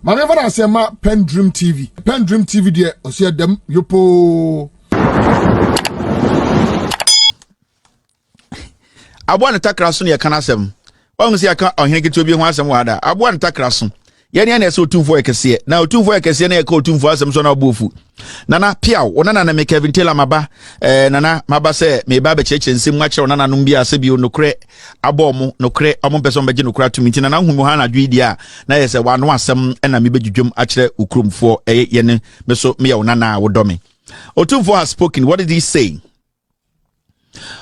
Ma me fana say ma PENDREAM TV there o say dem yopo. Aboa ne takra so ne kana asem. Won say aka ohene keto bi ho asem wada. Aboa ne takra so. Yene na ese OTUMFOUR ekese. Na OTUMFOUR ekese na eka OTUMFOUR asem so na obofu. Nana Piao, onana na me Kevin Taylor maba. Nana maba se me ba be cheche nsem nwa kire onana no bia se bi onokre abomu nokre omo person beje nokra to minti nana hu ha na dwidi a na yese wano asem na me bedwudwom a kire ukromfo yene me so me ya onana wodome. OTUMFOUR has spoken. What did he say?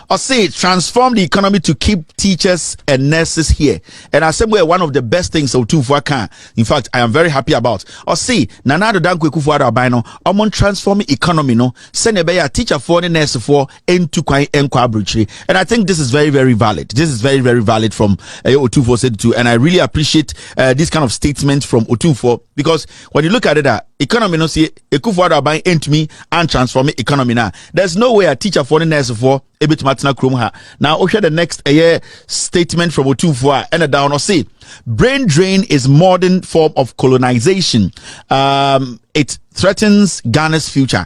I say transform the economy to keep teachers and nurses here. And I said, well, one of the best things OTUMFOUR can. In fact, I am very happy about. I say, Nanado Danko Kufuada Abino, among transforming economy, no, send a teacher for the nurse for into Kwai and Kwabruchi. And I think this is very, very valid. This is very, very valid from OTUMFOUR said to. And I really appreciate this kind of statement from OTUMFOUR, because when you look at it, economy no see Kufuada Abino into me and transforming economy now. There's no way a teacher for the nurse for a bit matna krum ha. Now, okay, the next statement from OTUMFOUR and down or say brain drain is modern form of colonization. It threatens Ghana's future.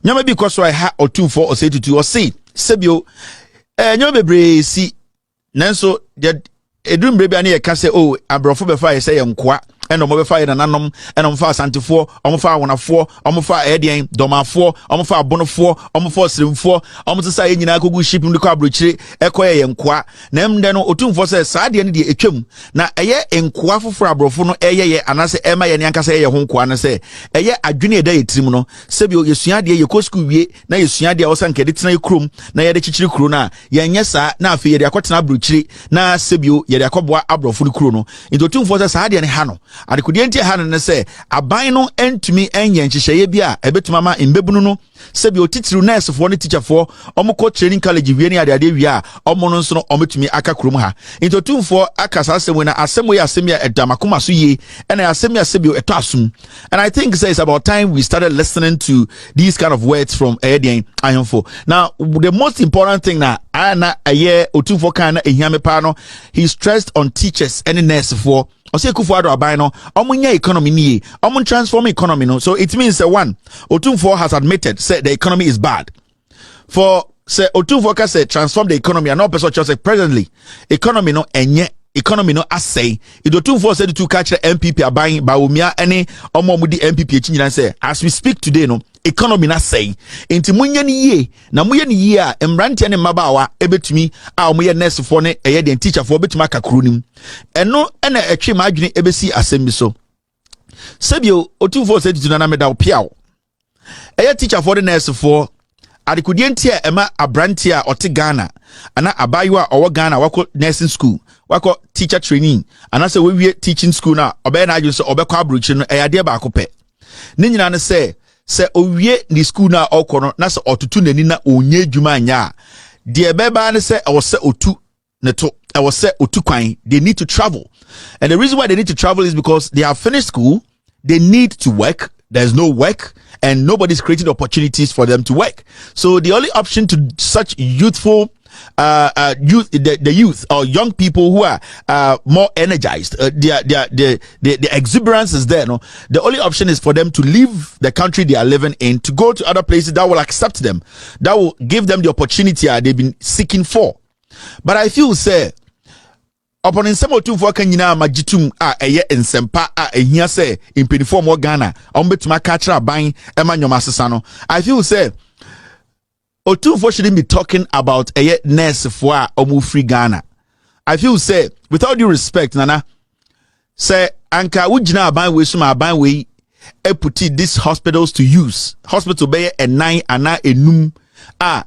Nyama because I ha OTUMFOUR or say to or say Sebio nyama bebre si nanso edum bebre ani e ka say oh abrofo be fa say yemkwa eno mo be fa nanom eno mo fa asantefo omo fa wonafo omo fa edien domafo omo fa abonofo omo fa srimfo omo sesa ye nyina kogu ship ndi ko abrochire ekoye yemkwa na emde no OTUMFOUR say saade ne de etwam na eye enkwa foforo abrofo no eye anase ema ye ne ankasa ye ho nkwa no say eye adwene eda yetrim no sebi yesua de ye ko school wie na yesua de wosanka de tena ekrom na ye de chichiri kro na ye nye sa na afi ye de akotena abrochire na sebi ye de akoboa abrofo no kro no into OTUMFOUR say saade ne ha no adekudie hanen ne se aban no entumi enye nhyehyeye bia ebetuma ma mbebunu no se bi otitiru nurse fo ne teacher fo omko training college wie ne ade wie a omo no nso no ometumi aka krom ha into OTUMFOUR akasa asem na asem we asem ya edamakoma so ye and asem ya se bi eto asum. And I think it's about time we started listening to these kind of words from Edien Ayonfo. Now the most important thing na ana aye OTUMFOUR kan na ehiame pa no, he stressed on teachers and nurse for Ose Kufuado Abino, omunya economy ni, omun transform economy no. So it means one, OTUMFOUR has admitted say the economy is bad. For say OTUMFOUR can say transform the economy and no person just say presently economy no enye economy no asay. It OTUMFOUR said to catch the MPP abine Bawumia any omomudi MPP chinyina say as we speak today no economy na say enti munya ni ye na muye ni ye a emrante ne mabawa ebetumi a omuye nurse for ne eye den teacher for betumi akakro nim eno ena etwe madwene ebesi asem bi so sebio OTUMFOUR said to na meda opiawo eye teacher for the nurse for adekudie ntia ema abrante a ote Ghana ana abayiwa owo Ghana wako nursing school wako teacher training ana se we teaching school na obe na aju so obekwa abrochi no eyade ba akope ne nyina ne se owie ni school na okono na se otutu nani na onye adwuma anya de beba ne se o se otu ne to e se otu kwan. They need to travel, and the reason why they need to travel is because they have finished school, they need to work. There's no work and nobody's creating opportunities for them to work. So the only option to such youthful the youth or young people who are more energized, the exuberance is there. No, the only option is for them to leave the country they are living in to go to other places that will accept them, that will give them the opportunity they've been seeking for. But I feel say upon in some OTUMFOUR kan nyina magitum a eye ensempa a ehia say impeniform mo Ghana ombetuma ka kira ban ema nyoma sesa no. I feel say OTUMFOUR shouldn't be talking about a nurse for omu free Ghana. I feel say, with all due respect, Nana, say anka wujina aban we suma aban we puti these hospitals to use. Hospital be a 9 ana enum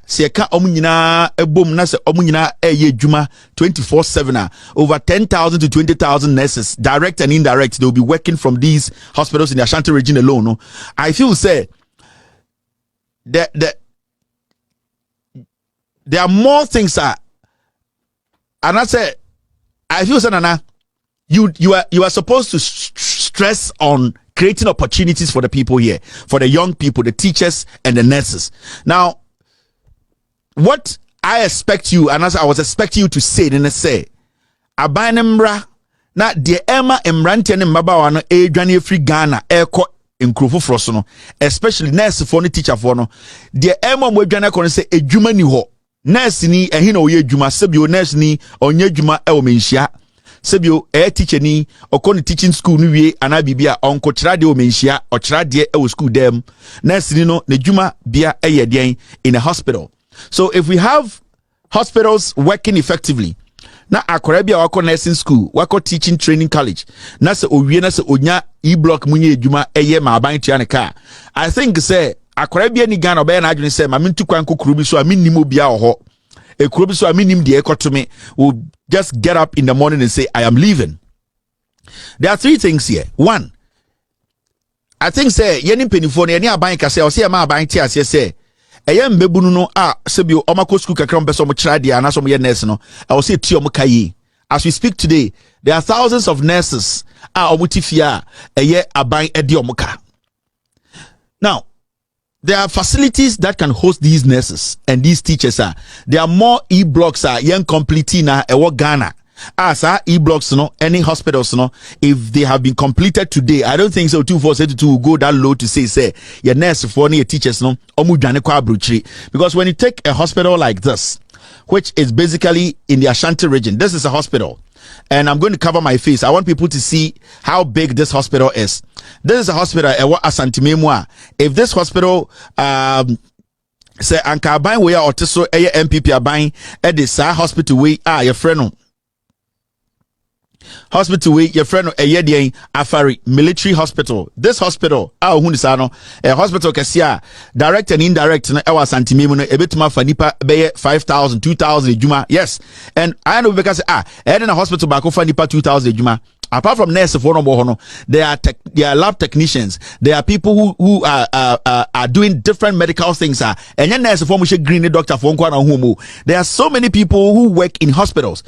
se ka omunyina ebom na se omunyina eye juma 24/7 over 10,000 to 20,000 nurses, direct and indirect, they will be working from these hospitals in the Ashanti region alone. No, I feel say that there are more things and I say I feel say Nana, you are supposed to stress on creating opportunities for the people here, for the young people, the teachers and the nurses. Now, what I expect you, and as I was expecting you to say, then say, Abanembra na de Emma emrante ne mbabawa no edwane free Ghana eko nkrofo froso no, especially nurse for no teacher for no, de Emma mo edwane ko no se edwuma ni ho nurse ni ehi na oye edwuma sebio nurse ni onye edwuma e o menhia sebio teacher ni okoni teaching school no wie ana bibia onko kira de o menhia o kira de e o school dem nurse ni no na edwuma bia eye den in a hospital. So if we have hospitals working effectively, na akora bia wako nursing school, wako teaching training college, na se owie na se onya e-block munye edwuma eye ma aban tua ne ka, I think say akora bia ni Ghana obe na adwene say ma mentu kwan kokoro bi so a minnim obia ho ekuro bi so a minnim de ekotome will just get up in the morning and say I am leaving. There are three things here. One, I think say yeni penifo ne ani aban ka say o say ma aban ti ase say eye mbebunu no a sebio omako school kakra mbeso mo kira dia na so mo ye nurse no I will say ti omo kayi. As we speak today, there are thousands of nurses a omutifia eye aban edi omuka. Now, there are facilities that can host these nurses and these teachers. There are more e-blocks young complete na ewo Ghana. As e-blocks no any hospitals no, if they have been completed today, I don't think so 2472 will go that low to say your nurse for your teachers no omu dwane kwa abrochiri. Because when you take a hospital like this, which is basically in the Ashanti region, this is a hospital, and I'm going to cover my face. I want people to see how big this hospital is. This is a hospital ewa Asante Memua. If this hospital say anka aban we are oteso eye MPP aban e de sa hospital we your friend no hospital we your friend Eyedien Afari military hospital. This hospital no a hospital kesia direct and indirect na ewa santime mu no ebetuma fa nipa beye 5,000 2,000 ejuma. Yes, and I know because na hospital back for nipa 2,000 ejuma. Apart from nurses for no, there are lab technicians. There are people who are doing different medical things. And then nurse for green doctor for there are so many people who work in hospitals.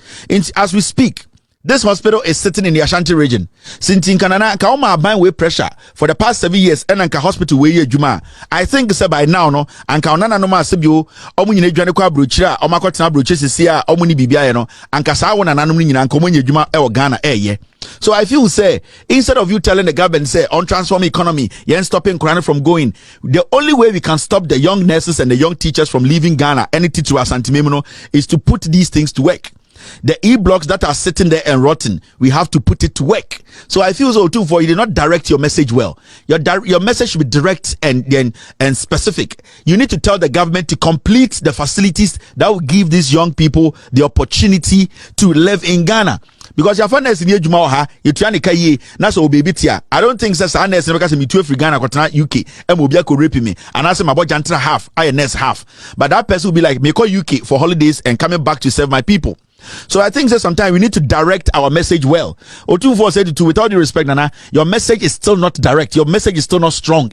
As we speak, this hospital is sitting in the Ashanti region. Since in Canada, Kaoma buying way pressure for the past 7 years, and Anka hospital way Juma. I think say by now, no, and Kaonana no ma sebio, Omuni Janeko Bruchira, Omakotana Bruches is here, Omuni Bibia, no, and Kasawan and Anumini and Komuni Juma, Ghana, yeah. So I feel say, instead of you telling the government, say, on transform economy, you ain't stopping Quran from going, the only way we can stop the young nurses and the young teachers from leaving Ghana, any teacher or Santimemono, is to put these things to work. The e-blocks that are sitting there and rotting, we have to put it to work. So I feel so too for you did not direct your message well. Your message should be direct and specific. You need to tell the government to complete the facilities that will give these young people the opportunity to live in Ghana. Because your father in Juma ha, you try to kaye, na so baby tia. I don't think says unless because me two free Ghana kotana UK, and mobia ko rape me. And I say my boy jantra half, I nurse half. But that person will be like, me call UK for holidays and coming back to serve my people. So I think that sometimes we need to direct our message well. OTUMFOUR said to with all due respect, Nana, your message is still not direct. Your message is still not strong.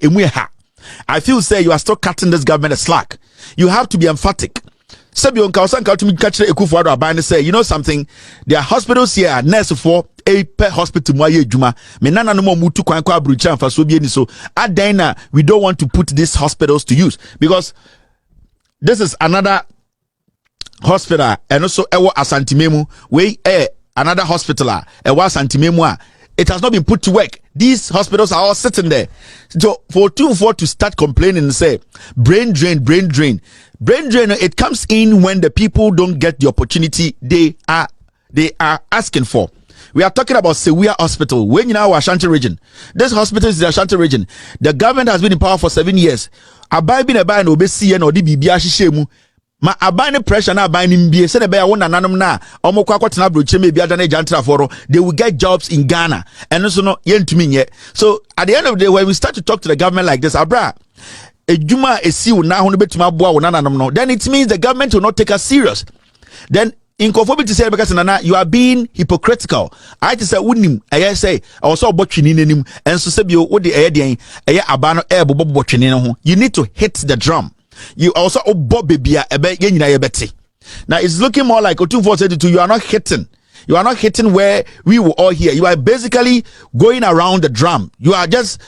I feel say you are still cutting this government a slack. You have to be emphatic. Say, you know something? There are hospitals here, nurse for a per hospital juma. Menana no more mutu kwa brucha for so adena. We don't want to put these hospitals to use because this is another hospital and also ewa Asante Memu we another hospital ewa Asante Memu it has not been put to work. These hospitals are all sitting there. So for OTUMFOUR to start complaining and say brain drain, it comes in when the people don't get the opportunity they are asking for. We are talking about Sewia Hospital. When you know Ashanti region, this hospital is the Ashanti region. The government has been in power for 7 years. Abai bin abai no obesi no di bibia hyehyemu. Ma abane pressure na abane mbie se na be ya wona nanom na omokwa akotena broche me bia da na jantra foro they will get jobs in Ghana and so no yentumi nye. So at the end of the day when we start to talk to the government like this abra ejuma esi wo na ho no betuma aboa wo nanom no then it means the government will not take us serious. Then in conformity say because nana you are being hypocritical. I just say wunim I say I was so botwini nanim and so say bi wo de den aba no botwini no ho. You need to hit the drum. You also bobia ebe. Now it's looking more like OTUMFOUR said to you are not hitting. You are not hitting where we were all here. You are basically going around the drum. You are just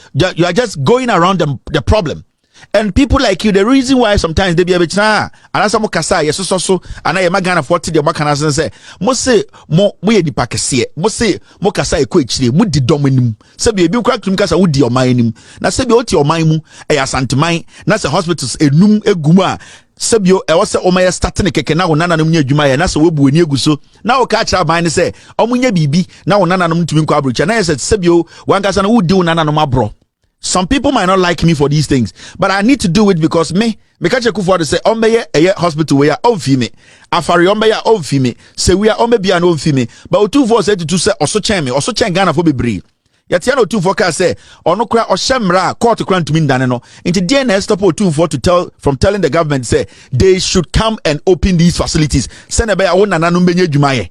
going around the problem. And people like you, the reason why sometimes they be a bit and as I'm kasa yes so and I am gonna 40 the makana say mo say mo ye di pakese mo say mo kasa ekọ ekyire mo di dominim say be kura tum kasa wo di oman nim na say be oti oman mu e asanteman na say hospitals enum egum a sebio e wo se o ma start ne keke na wo nananom nya adwuma ye na se wo bu ani eguso na wo ka kira ban ne se o munya bibi na wo nananom ntumi nkọ abrocha na ye se sebio wan kasa na wo di wo nananom abro. Some people might not like me for these things, but I need to do it because me catch a kufu to say ombeye eye hospital we are on fime afari ombeye on fime say we are ombe an on fime but OTUMFOUR said to say also chen Ghana for bebre yet no OTUMFOUR ka say ono kra ohemra court kra ntumi ndane no into DNS stop OTUMFOUR to tell from telling the government say they should come and open these facilities send be awon nananu benye adwumaye.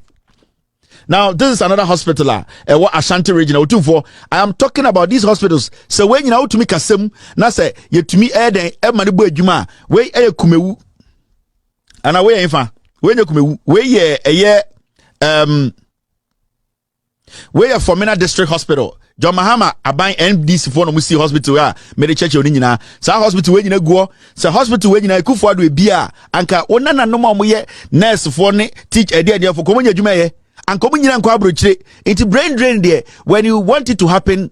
Now, this is another hospital, Ashanti region, OTUMFOUR. I am talking about these hospitals. So when you know to me kasem, na say you to me eden mani bo adwuma, we kumewu. Ana we enfa, we kumewu, we Formina District Hospital. John Mahama aban NDC for no musi hospital ya mede church oni nyina sa hospital we nyina guo sa hospital we nyina Kufu Addo bia anka onana no mo ye nurse for ne teach ede for komo adwuma ye. And coming in and into brain drain there when you want it to happen,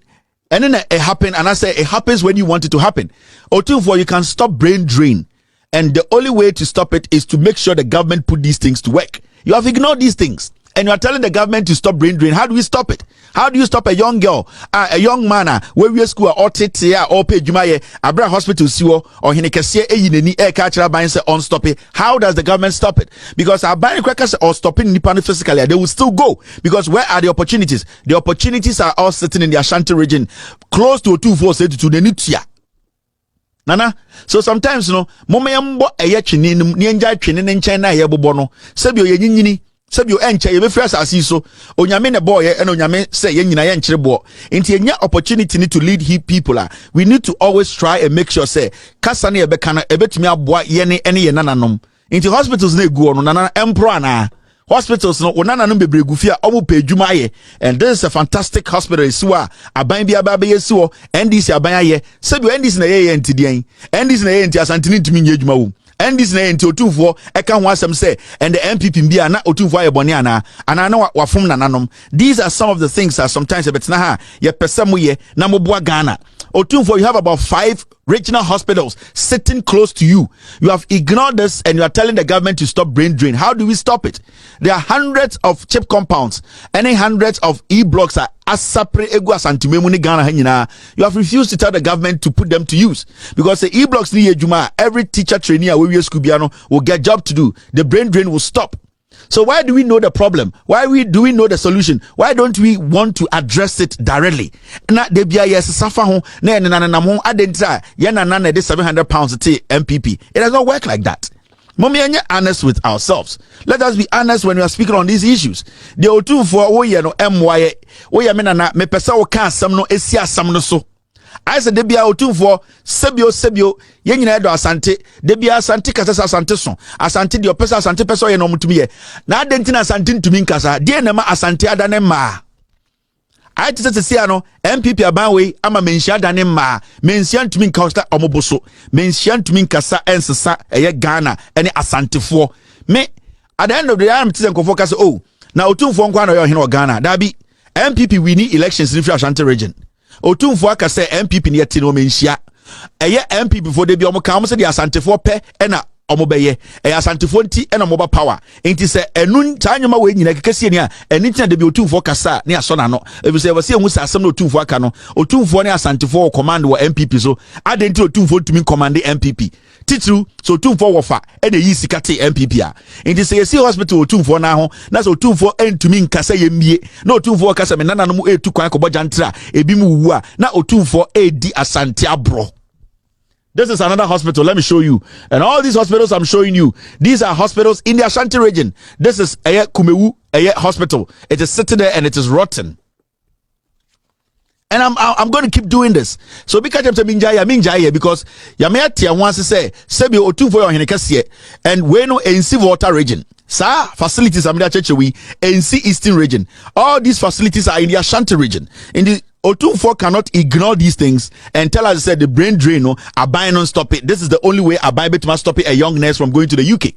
and then it happen, and I say it happens when you want it to happen. OTUMFOUR, you can stop brain drain, and the only way to stop it is to make sure the government put these things to work. You have ignored these things, and you are telling the government to stop brain drain. How do we stop it? How do you stop a young girl, a young man, where we school or tetia or pay jumaye, abra hospital siwo or hinekese eyineni e cultural ban say on stop it? How does the government stop it? Because our ban crackers or stopping nipan physically, they will still go. Because where are the opportunities? The opportunities are all sitting in the Ashanti region, close to OTUMFOUR said to the Nutia. Nana, so sometimes no, momayambo eye chininum, ni enja chinin in China ye bobono, sebio ye nyini. Sebio enche ye be fresh asiso onyame ne boy and onyame say ye nyina ye nkyere bo enti enya opportunity need to lead people we need to always try and make sure say kasa na ye be kana ebetumi aboa ye ne ene ye nananom enti hospitals na egu no nana empro ana hospitals no nananom bebregu fi a omo pe adwuma ye and this is a fantastic hospital isiwa aban bia ba be yesiwo NDC aban aye sebio NDC na ye entidian NDC na ye enti asantini ntumi nye adwuma wo. And this name to OTUMFOUR eka ho asem say and the MPP bia na OTUMFOUR ye bone ana na wafom nananom. These are some of the things that sometimes ebetna ha ye pese mo ye na mo boa Ghana. OTUMFOUR, you have about 5 regional hospitals sitting close to you. You have ignored this and you are telling the government to stop brain drain. How do we stop it? There are hundreds of chip compounds and hundreds of e-blocks are asapre egu asantimemu ni Ghana hanyina. You have refused to tell the government to put them to use because the e-blocks ni ejuma every teacher trainee we school biano will get job to do. The brain drain will stop. So why do we know the problem? Do we know the solution? Why don't we want to address it directly? Na de bia yes safa ho na na mo adenta ye na na de 700 pounds to MPP. It does not work like that. Mommy, and honest with ourselves. Let us be honest when we are speaking on these issues. The OTUMFOUR wo ye no MY wo ye me na me pesa wo ka asam no esi asam no so. I said debia OTUMFOUR sebio ye nyina do asante debia asante kasa asante so asante de opesa asante pesa ye no mutumi ye na adentina asante ntumi nkasa de na ma asante adane ma I just say no MPP abanwe ama menhia dane ma menhia ntumi nkasa omoboso menhia ntumi nkasa ensesa eye Ghana ene asantefo me at the end of the day I'm telling focus oh na OTUMFOUR nkwa na yo hene Ghana da bi MPP we need elections in Ashanti region OTUMFOUR aka say MPP ne yeti no menhia eye MPP for de bi omo ka omo say the asantefo pe ena omo beye asantefo nti ena omo ba power enti say enu tanyoma we nyina kekese ni a eni tina de bi OTUMFOUR kasa ne aso na no ebi say we say hu sasem no OTUMFOUR aka no OTUMFOUR ne asantefo command wo MPP so adenti OTUMFOUR tumi command MPP titru so OTUMFOUR wofa e de yi sika te MPP a enti say see hospital OTUMFOUR na ho na so OTUMFOUR entumi nkasa ye mie na OTUMFOUR kasa me nana no mu etu kwan ko bojantra ebi mu wu a na OTUMFOUR edi asante abro. This is another hospital. Let me show you. And all these hospitals I'm showing you, these are hospitals in the Ashanti region. This is Eye Kumewu Eye Hospital. It is sitting there and it is rotten. And I'm going to keep doing this. So because I'm minjaya because Yameatia wants to say Sebi OTUMFOUR Hinekasiye and we know NC water region. Sa facilities I'm there we NC Eastern region. All these facilities are in the Ashanti region. In the OTUMFOUR cannot ignore these things and tell us that the brain drain, no, Abai non stop it. This is the only way Abai must stop it a young nurse from going to the UK.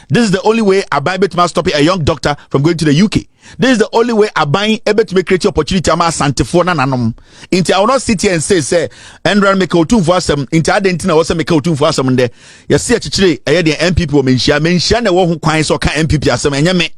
This is the only way Abai must stop it a young doctor from going to the UK. This is the only way Abai able to make create opportunity ama santifo na nanom. Inti I will not sit here and say Endran make OTUMFOUR asem inti adentina wo say make OTUMFOUR asem nde. Ye see achichire eye de MPP wo menhia na wo ho kwan so ka MPP asem enye me.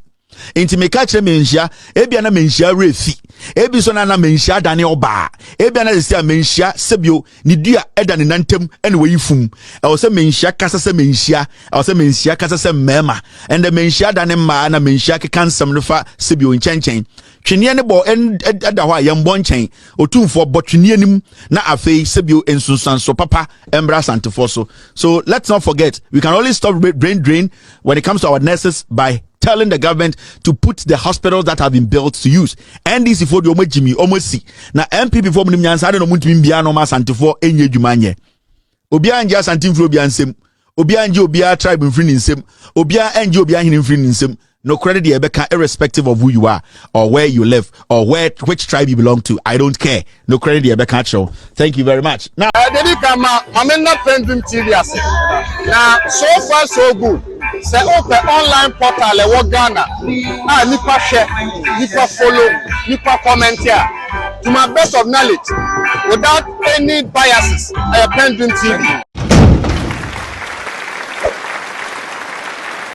Inti me ka kire menhia ebia na menhia refi. Ebi so na menhia dane oba. Ebia na se menhia sebio ni dua eda ne nantem ene wo yifum. E wo se menhia kasa se menhia, e wo se menhia kasa se mema. And the menhia dane ma na menhia ke kansam no fa sebio nchenchen. Twene ne bo eda ho ayembo nchen. OTUMFOUR botwene anim na afei sebio ensunsan so papa embra santifo so. So let's not forget, we can only stop brain drain when it comes to our nurses by telling the government to put the hospitals that have been built to use. NDC for the Jimmy almost see. Now MPP for Munimyan Sada no Muntim Biano Santifo Enye Jumanye. Obia and Jas Antimfro Biansem, Obia and Obia tribe in free in sim, Obia and Obia in free in sim. No credit the Ebeka, irrespective of who you are or where you live or which tribe you belong to. I don't care. No credit the Ebeka show. Thank you very much. Now, I'm not PENDREAM TV. Now, so far so good. Say open online portal le Ghana. Nipa share, nipa follow, nipa comment here. To my best of knowledge, without any biases, PENDREAM TV.